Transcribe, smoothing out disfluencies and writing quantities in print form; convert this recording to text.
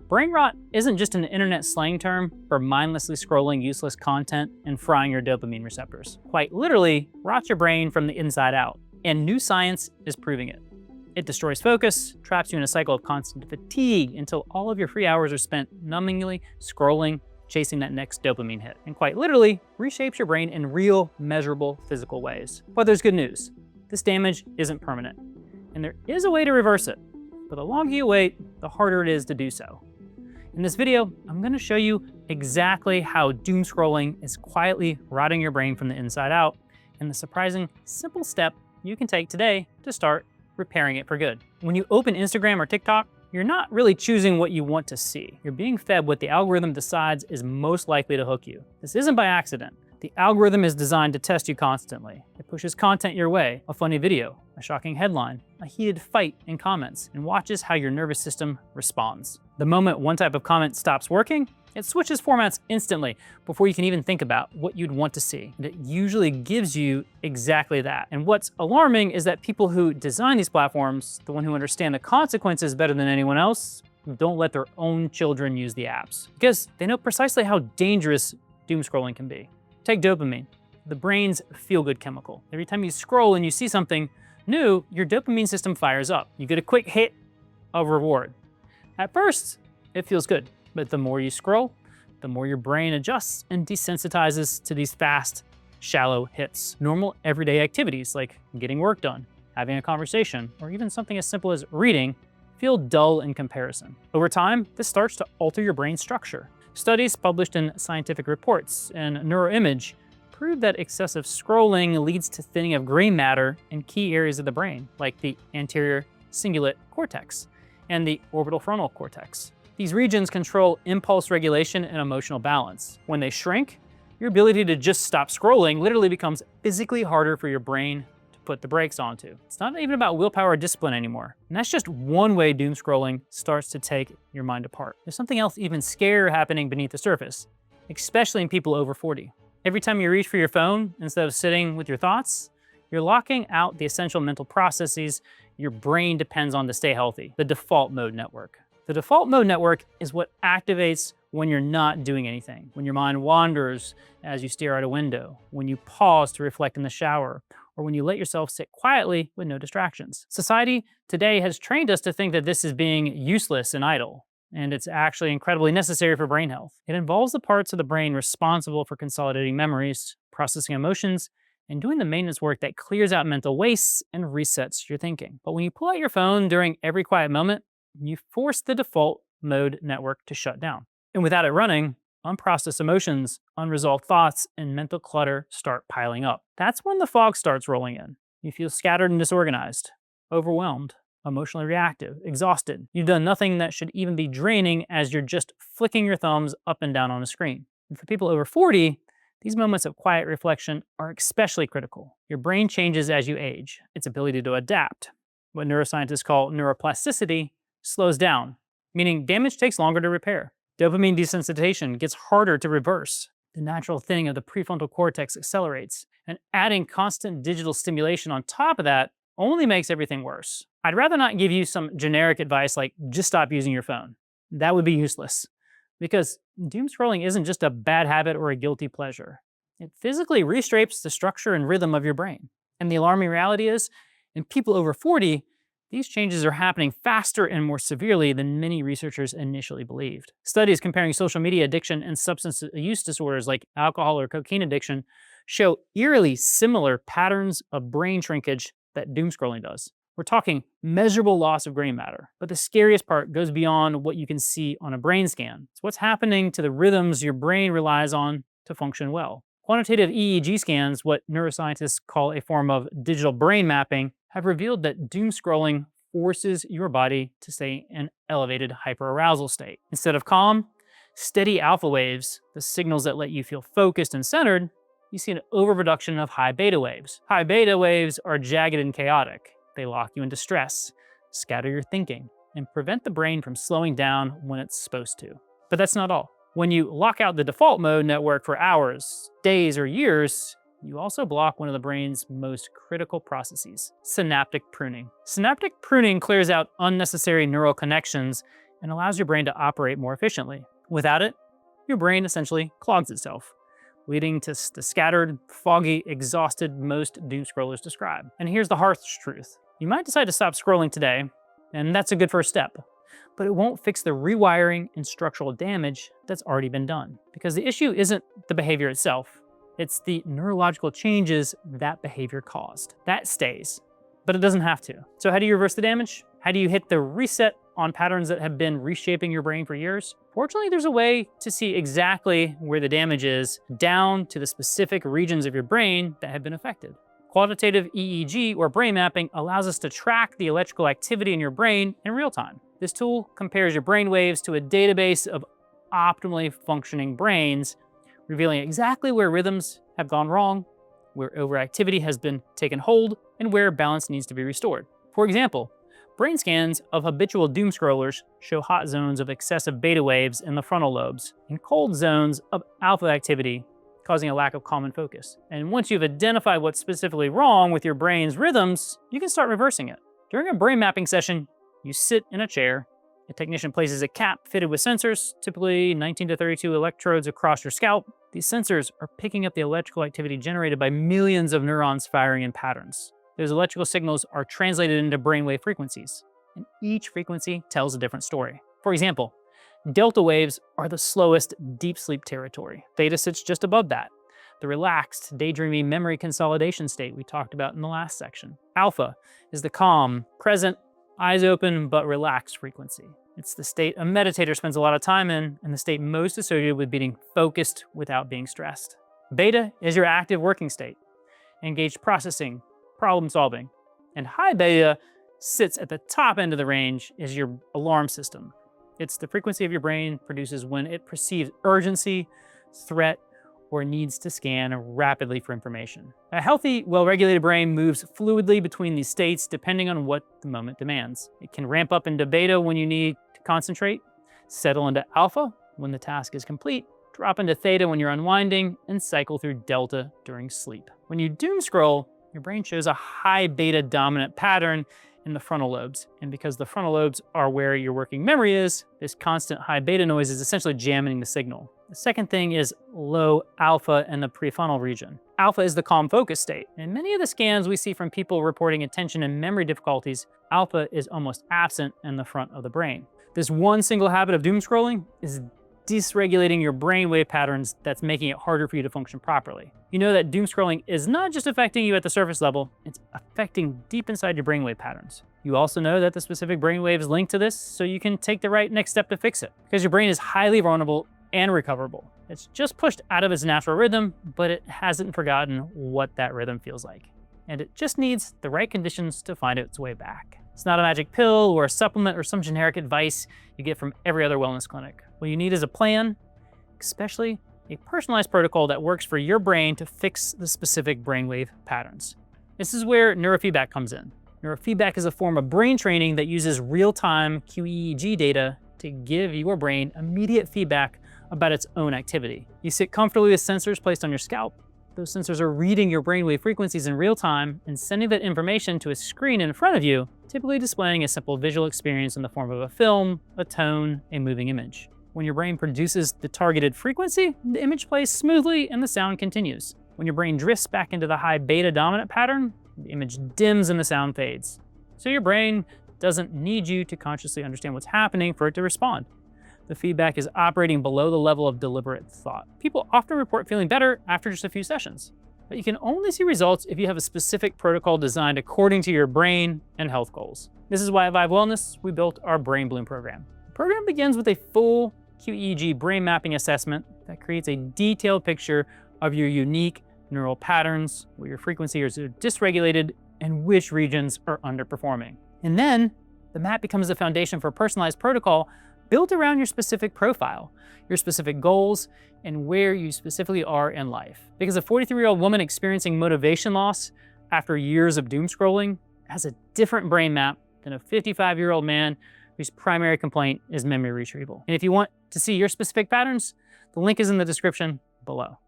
Brain rot isn't just an internet slang term for mindlessly scrolling useless content and frying your dopamine receptors. Quite literally, rots your brain from the inside out. And new science is proving it. It destroys focus, traps you in a cycle of constant fatigue until all of your free hours are spent numbingly scrolling, chasing that next dopamine hit, and quite literally reshapes your brain in real, measurable, physical ways. But there's good news. This damage isn't permanent, and there is a way to reverse it. But the longer you wait, the harder it is to do so. In this video, I'm going to show you exactly how doom scrolling is quietly rotting your brain from the inside out, and the surprising simple step you can take today to start repairing it for good. When you open Instagram or TikTok, you're not really choosing what you want to see. You're being fed what the algorithm decides is most likely to hook you. This isn't by accident. The algorithm is designed to test you constantly. It pushes content your way, a funny video, a shocking headline, a heated fight in comments, and watches how your nervous system responds. The moment one type of comment stops working, it switches formats instantly before you can even think about what you'd want to see. And it usually gives you exactly that. And what's alarming is that people who design these platforms, the one who understand the consequences better than anyone else, don't let their own children use the apps because they know precisely how dangerous doom scrolling can be. Take dopamine, the brain's feel-good chemical. Every time you scroll and you see something new, your dopamine system fires up. You get a quick hit of reward. At first, it feels good, but the more you scroll, the more your brain adjusts and desensitizes to these fast, shallow hits. Normal everyday activities like getting work done, having a conversation, or even something as simple as reading feel dull in comparison. Over time, this starts to alter your brain structure. Studies published in scientific reports and Neuroimage prove that excessive scrolling leads to thinning of gray matter in key areas of the brain, like the anterior cingulate cortex and the orbital frontal cortex. These regions control impulse regulation and emotional balance. When they shrink, your ability to just stop scrolling literally becomes physically harder for your brain to put the brakes onto. It's not even about willpower or discipline anymore. And that's just one way doom scrolling starts to take your mind apart. There's something else even scarier happening beneath the surface, especially in people over 40. Every time you reach for your phone, instead of sitting with your thoughts, you're locking out the essential mental processes your brain depends on to stay healthy, the default mode network. The default mode network is what activates when you're not doing anything, when your mind wanders as you stare out a window, when you pause to reflect in the shower, or when you let yourself sit quietly with no distractions. Society today has trained us to think that this is being useless and idle, and it's actually incredibly necessary for brain health. It involves the parts of the brain responsible for consolidating memories, processing emotions, and doing the maintenance work that clears out mental wastes and resets your thinking. But when you pull out your phone during every quiet moment, you force the default mode network to shut down. And without it running, unprocessed emotions, unresolved thoughts, and mental clutter start piling up. That's when the fog starts rolling in. You feel scattered and disorganized, overwhelmed, emotionally reactive, exhausted. You've done nothing that should even be draining as you're just flicking your thumbs up and down on a screen. And for people over 40, these moments of quiet reflection are especially critical. Your brain changes as you age. Its ability to adapt, what neuroscientists call neuroplasticity, slows down, meaning damage takes longer to repair. Dopamine desensitization gets harder to reverse. The natural thinning of the prefrontal cortex accelerates, and adding constant digital stimulation on top of that only makes everything worse. I'd rather not give you some generic advice like just stop using your phone. That would be useless, because doom scrolling isn't just a bad habit or a guilty pleasure. It physically reshapes the structure and rhythm of your brain. And the alarming reality is, in people over 40, these changes are happening faster and more severely than many researchers initially believed. Studies comparing social media addiction and substance use disorders like alcohol or cocaine addiction show eerily similar patterns of brain shrinkage that doom scrolling does. We're talking measurable loss of gray matter. But the scariest part goes beyond what you can see on a brain scan. It's what's happening to the rhythms your brain relies on to function well. Quantitative EEG scans, what neuroscientists call a form of digital brain mapping, have revealed that doom scrolling forces your body to stay in an elevated hyperarousal state. Instead of calm, steady alpha waves, the signals that let you feel focused and centered, you see an overproduction of high beta waves. High beta waves are jagged and chaotic. They lock you into stress, scatter your thinking, and prevent the brain from slowing down when it's supposed to. But that's not all. When you lock out the default mode network for hours, days, or years, you also block one of the brain's most critical processes, synaptic pruning. Synaptic pruning clears out unnecessary neural connections and allows your brain to operate more efficiently. Without it, your brain essentially clogs itself, leading to the scattered, foggy, exhausted most doom scrollers describe. And here's the harsh truth. You might decide to stop scrolling today, and that's a good first step, but it won't fix the rewiring and structural damage that's already been done. Because the issue isn't the behavior itself, it's the neurological changes that behavior caused. That stays, but it doesn't have to. So how do you reverse the damage? How do you hit the reset on patterns that have been reshaping your brain for years? Fortunately, there's a way to see exactly where the damage is down to the specific regions of your brain that have been affected. Quantitative EEG, or brain mapping, allows us to track the electrical activity in your brain in real time. This tool compares your brain waves to a database of optimally functioning brains, revealing exactly where rhythms have gone wrong, where overactivity has been taken hold, and where balance needs to be restored. For example, brain scans of habitual doom scrollers show hot zones of excessive beta waves in the frontal lobes and cold zones of alpha activity, causing a lack of calm and focus. And once you've identified what's specifically wrong with your brain's rhythms, you can start reversing it. During a brain mapping session, you sit in a chair. A technician places a cap fitted with sensors, typically 19 to 32 electrodes across your scalp. These sensors are picking up the electrical activity generated by millions of neurons firing in patterns. Those electrical signals are translated into brainwave frequencies, and each frequency tells a different story. For example, delta waves are the slowest deep sleep territory. Theta sits just above that, the relaxed, daydreamy memory consolidation state we talked about in the last section. Alpha is the calm, present, eyes open but relaxed frequency. It's the state a meditator spends a lot of time in, and the state most associated with being focused without being stressed. Beta is your active working state, engaged processing, problem solving. And high beta sits at the top end of the range is your alarm system. It's the frequency of your brain produces when it perceives urgency, threat, or needs to scan rapidly for information. A healthy, well-regulated brain moves fluidly between these states depending on what the moment demands. It can ramp up into beta when you need to concentrate, settle into alpha when the task is complete, drop into theta when you're unwinding, and cycle through delta during sleep. When you doom scroll, your brain shows a high beta dominant pattern in the frontal lobes. And because the frontal lobes are where your working memory is, this constant high beta noise is essentially jamming the signal. The second thing is low alpha in the prefrontal region. Alpha is the calm focus state. In many of the scans we see from people reporting attention and memory difficulties, alpha is almost absent in the front of the brain. This one single habit of doom scrolling is dysregulating your brainwave patterns that's making it harder for you to function properly. You know that doom scrolling is not just affecting you at the surface level, it's affecting deep inside your brainwave patterns. You also know that the specific brainwaves link to this, so you can take the right next step to fix it. Because your brain is highly vulnerable and recoverable. It's just pushed out of its natural rhythm, but it hasn't forgotten what that rhythm feels like. And it just needs the right conditions to find its way back. It's not a magic pill or a supplement or some generic advice you get from every other wellness clinic. What you need is a plan, especially a personalized protocol that works for your brain to fix the specific brainwave patterns. This is where neurofeedback comes in. Neurofeedback is a form of brain training that uses real-time qEEG data to give your brain immediate feedback about its own activity. You sit comfortably with sensors placed on your scalp. Those sensors are reading your brainwave frequencies in real time and sending that information to a screen in front of you, typically displaying a simple visual experience in the form of a film, a tone, a moving image. When your brain produces the targeted frequency, the image plays smoothly and the sound continues. When your brain drifts back into the high beta dominant pattern, the image dims and the sound fades. So your brain doesn't need you to consciously understand what's happening for it to respond. The feedback is operating below the level of deliberate thought. People often report feeling better after just a few sessions, but you can only see results if you have a specific protocol designed according to your brain and health goals. This is why at Vive Wellness, we built our Brain Bloom program. The program begins with a full qEEG brain mapping assessment that creates a detailed picture of your unique neural patterns, where your frequencies are dysregulated, and which regions are underperforming. And then the map becomes the foundation for a personalized protocol built around your specific profile, your specific goals, and where you specifically are in life. Because a 43-year-old woman experiencing motivation loss after years of doom scrolling has a different brain map than a 55-year-old man whose primary complaint is memory retrieval. And if you want to see your specific patterns, the link is in the description below.